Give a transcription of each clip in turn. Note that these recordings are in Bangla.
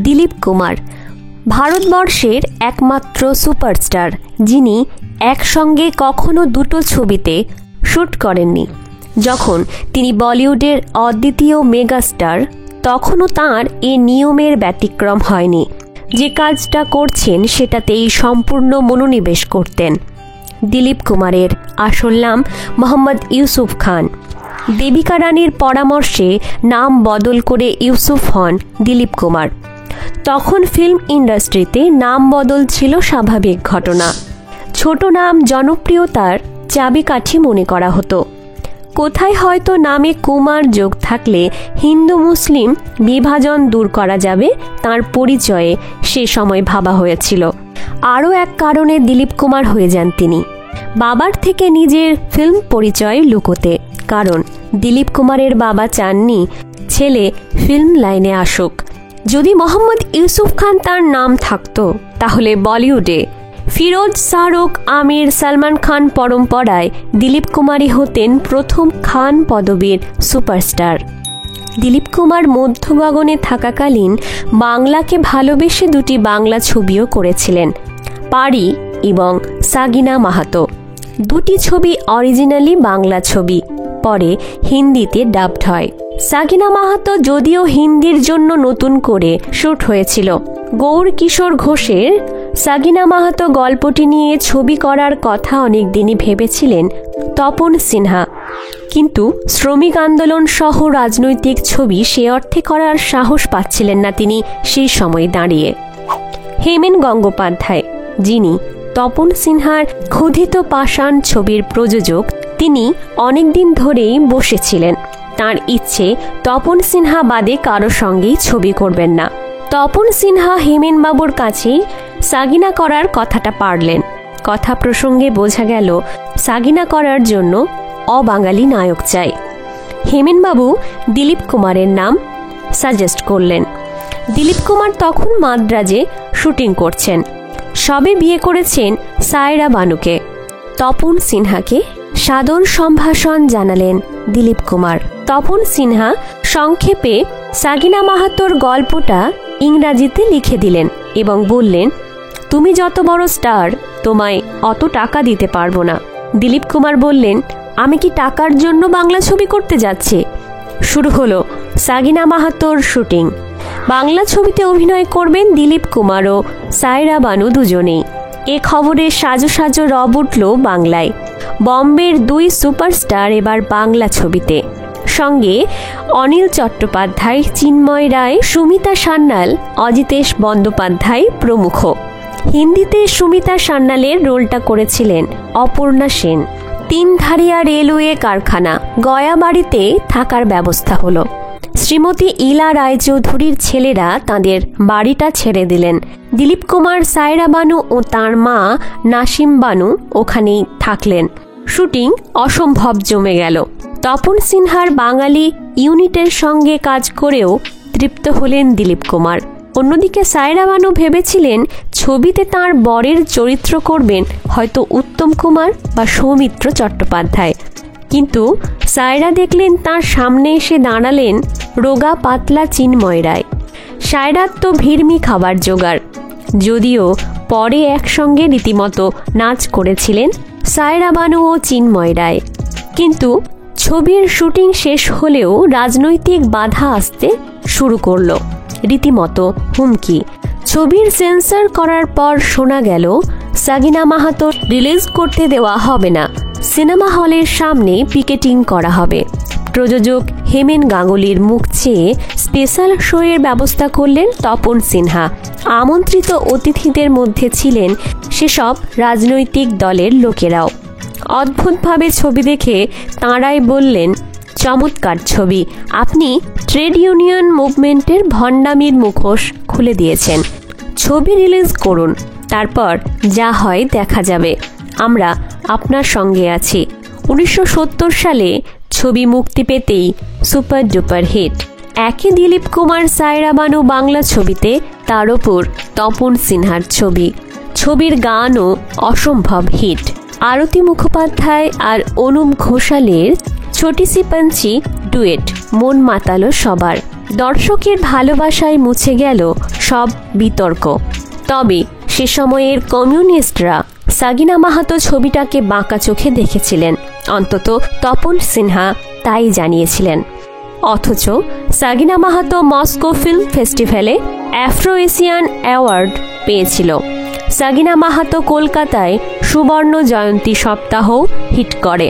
দিলীপ কুমার ভারতবর্ষের একমাত্র সুপারস্টার, যিনি একসঙ্গে কখনো দুটো ছবিতে শ্যুট করেননি। যখন তিনি বলিউডের অদ্বিতীয় মেগাস্টার, তখনও তাঁর এ নিয়মের ব্যতিক্রম হয়নি। যে কাজটা করছেন সেটাতেই সম্পূর্ণ মনোনিবেশ করতেন। দিলীপ কুমারের আসল নাম মোহাম্মদ ইউসুফ খান। দেবিকা রানীর পরামর্শে নাম বদল করে ইউসুফ হন দিলীপ কুমার। তখন ফিল্ম ইন্ডাস্ট্রিতে নাম বদল ছিল স্বাভাবিক ঘটনা। ছোট নাম জনপ্রিয়তার চাবিকাঠি মনে করা হতো। কোথায় হয়তো নামে কুমার যোগ থাকলে হিন্দু মুসলিম বিভাজন দূর করা যাবে, তার পরিচয়ে সে সময় ভাবা হয়েছিল। আরও এক কারণে দিলীপ কুমার হয়ে যান তিনি বাবার থেকে নিজের ফিল্ম পরিচয় লুকোতে। কারণ দিলীপ কুমারের বাবা চাননি ছেলে ফিল্ম লাইনে আসুক। যদি মোহাম্মদ ইউসুফ খান তার নাম থাকতো, তাহলে বলিউডে ফিরোজ, শাহরুখ, আমির, সালমান খান পরম্পরায় দিলীপ কুমারই হতেন প্রথম খান পদবীর সুপারস্টার। দিলীপ কুমার মধ্য গগনে থাকাকালীন বাংলাকে ভালোবেসে দুটি বাংলা ছবিও করেছিলেন, পারি এবং সাগিনা মাহাতো। দুটি ছবি অরিজিনালি বাংলা ছবি, পরে হিন্দিতে ডাবড হয়। সাগিনা মাহাতো যদিও হিন্দির জন্য নতুন করে শ্যুট হয়েছিল। গৌর কিশোর ঘোষের সাগিনা মাহাতো গল্পটি নিয়ে ছবি করার কথা অনেকদিনই ভেবেছিলেন তপন সিনহা, কিন্তু শ্রমিক আন্দোলন সহ রাজনৈতিক ছবি সে অর্থে করার সাহস পাচ্ছিলেন না তিনি সেই সময় দাঁড়িয়ে। হেমেন গঙ্গোপাধ্যায়, যিনি তপন সিনহার ক্ষুধিত পাষাণ ছবির প্রযোজক, তিনি অনেকদিন ধরেই বসেছিলেন। তার ইচ্ছে তপন সিনহা বাদে কারো সঙ্গেই ছবি করবেন না। তপন সিনহা হেমেন বাবুর কাছেই সাগিনা করার কথাটা পারলেন। কথা প্রসঙ্গে বোঝা গেল সাগিনা করার জন্য অবাঙালি নায়ক চাই। হেমেন বাবু দিলীপ কুমারের নাম সাজেস্ট করলেন। দিলীপ কুমার তখন মাদ্রাজে শুটিং করছেন। সবে বিয়ে করেছেন সায়রা বানুকে। তপন সিনহাকে সাদর সম্ভাষণ জানালেন দিলীপ কুমার। তপন সিনহা সংক্ষেপে সাগিনা মাহাতোর গল্পটা ইংরাজিতে লিখে দিলেন এবং বললেন, তুমি যত বড় স্টার, তোমায় অত টাকা দিতে পারবো না। দিলীপ কুমার বললেন, আমি কি টাকার জন্য বাংলা ছবি করতে যাচ্ছি? শুরু হলো সাগিনা মাহাতোর শুটিং। বাংলা ছবিতে অভিনয় করবেন দিলীপ কুমার ও সায়রা বানু দুজনেই। এ খবরে সাজো সাজো রব উঠল বাংলায়। বম্বের দুই সুপারস্টার এবার বাংলা ছবিতে, সঙ্গে অনিল চট্টোপাধ্যায়, চিন্ময় রায়, সুমিতা সান্যাল, অজিতেশ বন্দ্যোপাধ্যায় প্রমুখ। হিন্দিতে সুমিতা সান্যালের রোলটা করেছিলেন অপর্ণা সেন। তিনধারিয়া রেলওয়ে কারখানা গয়াবাড়িতে থাকার ব্যবস্থা হলো। শ্রীমতী ইলা রায়চৌধুরীর ছেলেরা তাদের বাড়িটা ছেড়ে দিলেন। দিলীপ কুমার, সায়রা বানু ও তাঁর মা নাসিম বানু ওখানেই থাকলেন। শুটিং অসম্ভব জমে গেল। তপন সিনহার বাঙালি ইউনিটের সঙ্গে কাজ করেও তৃপ্ত হলেন দিলীপ কুমার। অন্যদিকে সায়রা বানু ভেবেছিলেন ছবিতে তাঁর বরের চরিত্র করবেন হয়তো উত্তম কুমার বা সৌমিত্র চট্টোপাধ্যায়, কিন্তু সায়রা দেখলেন তাঁর সামনে এসে দাঁড়ালেন রোগা পাতলা চিন্ময় রায়। সায়রার তো ভিড়মি খাবার জোগাড়, যদিও পরে একসঙ্গে রীতিমতো নাচ করেছিলেন সায়রা বানু ও চিন্ময় রায়। কিন্তু ছবির শুটিং শেষ হলেও রাজনৈতিক বাধা আসতে শুরু করলো, রীতিমতো হুমকি। ছবির সেন্সর করার পর শোনা গেল সাগিনা মাহাতো রিলিজ করতে দেওয়া হবে না, সিনেমা হলের সামনে পিকেটিং করা হবে। প্রযোজক হেমেন গাঙ্গুলির মুখ চেয়ে স্পেশাল শোয়ের ব্যবস্থা করলেন তপন সিনহা। আমন্ত্রিত অতিথিদের মধ্যে ছিলেন সেসব রাজনৈতিক দলের লোকেরাও। অদ্ভুতভাবে ছবি দেখে তাঁরাই বললেন, চমৎকার ছবি, আপনি ট্রেড ইউনিয়ন মুভমেন্টের ভণ্ডামির মুখোশ খুলে দিয়েছেন। ছবি রিলিজ করুন, তারপর যা হয় দেখা যাবে, আমরা আপনার সঙ্গে আছি। 1970 সালে ছবি মুক্তি পেতেই সুপার ডুপার হিট। একই দিলীপ কুমার, সায়রা বানু বাংলা ছবিতে, তার ওপর তপন সিনহার ছবি। ছবির গানও অসম্ভব হিট। আরতি মুখোপাধ্যায় আর অনুপ ঘোষালের ছোটি সি পাঞ্চি ডুয়েট মন মাতালো সবার। দর্শকের ভালোবাসায় মুছে গেল সব বিতর্ক। তবে সে সময়ের কমিউনিস্টরা সাগিনা মাহাতো ছবিটাকে বাঁকা চোখে দেখেছিলেন, অন্তত তপন সিনহা তাই জানিয়েছিলেন। অথচ সাগিনা মাহাতো মস্কো ফিল্ম ফেস্টিভ্যালে আফ্রো এশিয়ান অ্যাওয়ার্ড পেয়েছিল। সাগিনা মাহাতো কলকাতায় সুবর্ণ জয়ন্তী সপ্তাহ হিট করে।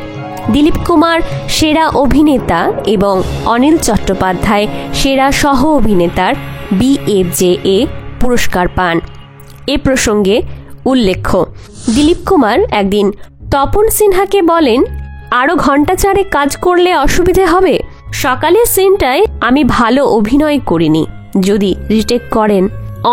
দিলীপ কুমার সেরা অভিনেতা এবং অনিল চট্টোপাধ্যায় সেরা সহ অভিনেতার BFJA পুরস্কার পান। এ প্রসঙ্গে উল্লেখ্য, দিলীপ কুমার একদিন তপন সিনহাকে বলেন, আরও ঘন্টা চারেক কাজ করলে অসুবিধে হবে। সকালের সিনটায় আমি ভালো অভিনয় করিনি, যদি রিটেক করেন।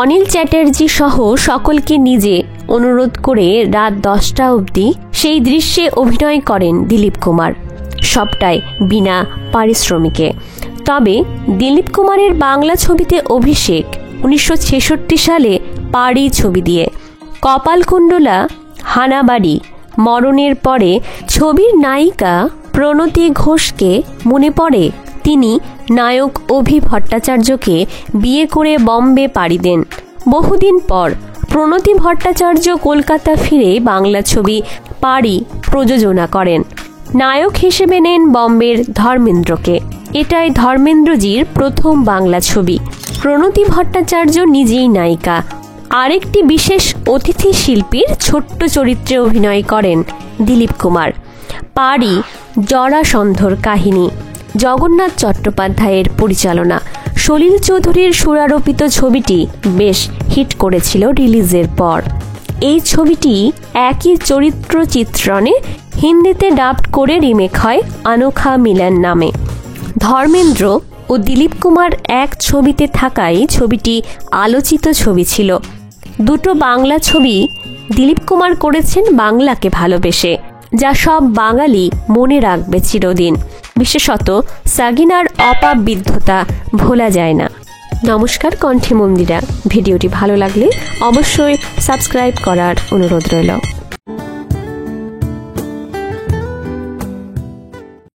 অনিল চ্যাটার্জি সহ সকলকে নিজে অনুরোধ করে রাত 10টা অবধি সেই দৃশ্যে অভিনয় করেন দিলীপ কুমার, সবটাই বিনা পারিশ্রমিকে। তবে দিলীপ কুমারের বাংলা ছবিতে অভিষেক 1966 সালে পারি ছবি দিয়ে। কপালকুণ্ডলা, হানাবাড়ি, মরণের পরে ছবির নায়িকা প্রণতি ঘোষকে মনে পড়ে তিনি নায়ক অভি ভট্টাচার্যকে বিয়ে করে বম্বে পাড়ি দেন। বহুদিন পর প্রণতি ভট্টাচার্য কলকাতা ফিরে বাংলা ছবি পারি প্রযোজনা করেন। নায়ক হিসেবে নেন বম্বের ধর্মেন্দ্রকে। এটাই ধর্মেন্দ্রজির প্রথম বাংলা ছবি। প্রণতি ভট্টাচার্য নিজেই নায়িকা। আরেকটি বিশেষ অতিথি শিল্পীর ছোট্ট চরিত্রে অভিনয় করেন দিলীপ কুমার। পারি জরাসন্ধর কাহিনী, জগন্নাথ চট্টোপাধ্যায়ের পরিচালনা। সলিল চৌধুরীর সুরারোপিত ছবিটি বেশ হিট করেছিল রিলিজের পর। এই ছবিটি একই চরিত্র চিত্রণে হিন্দিতে ডাবড করে রিমেক হয় আনোখা মিলন নামে। ধর্মেন্দ্র ও দিলীপ কুমার এক ছবিতে থাকায় ছবিটি আলোচিত ছবি ছিল। দুটো বাংলা ছবি দিলীপ কুমার করেছেন বাংলাকে ভালোবেসে, যা সব বাঙালি মনে রাখবে চিরদিন। বিশেষত সাগিনার অপাবিদ্ধতা ভোলা যায় না। নমস্কার, কণ্ঠে মন্দিরা। ভিডিওটি ভালো লাগলে অবশ্যই সাবস্ক্রাইব করার অনুরোধ রইল।